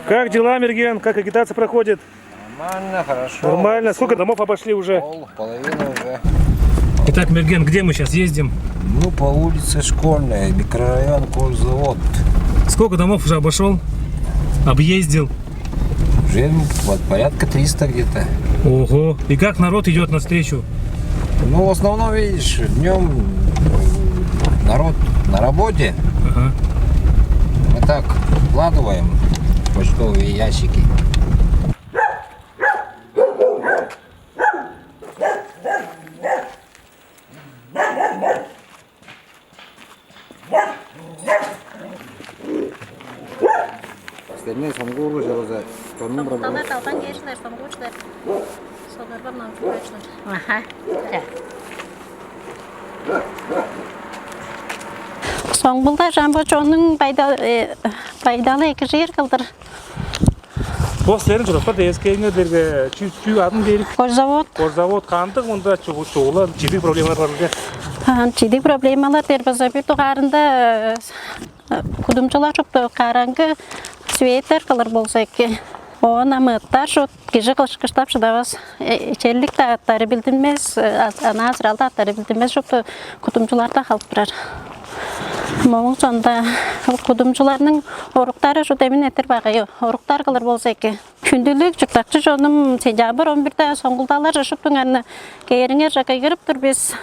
Как дела, Мерген? Как агитация проходит? Нормально, хорошо. Нормально. Сколько домов обошли уже? Половина уже. Итак, Мерген, где мы сейчас ездим? Ну, по улице Школьная, микрорайон Кожзавод. Сколько домов уже обошел? Объездил? Уже вот, порядка 300 где-то. Ого. И как народ идет навстречу? Ну, в основном, видишь, днем народ на работе. Ага. Мы так вкладываем в почтовые ящики. Остальные сонгуру жарызы. Соңғылталар талдан кейшілер, соңғылшылар. Соларға мынау жүргіншілер. Аха. Соңғылда жамбочоның пайдалы екі жер қылдыр. Постlerin çocuklar da eskiyinler derge çü adın derik. Кожзавод. Кожзавод kandık onda çoğular ciddi problemler var burada. Ciddi проблемалар дербаза bir туғарында кудумчылар жоқты қараңғы светтер қылыр болса екен. Оған амыттар жот кежі қылшқыштап шыдавас. Içerlik de аттары білдімез, ана азыралды аттары білдімез жоқты кудумчыларда қалып тұрар. Моңын сонда кудумчыларның орықтары жот әмін әтір бағайы. Орықтар қылыр болса екен. Күнділік жүктақшы жоным сентябрь 11-де соңғылдалар жашып тұңарны кейеріңер жақай кіріп тұр біз.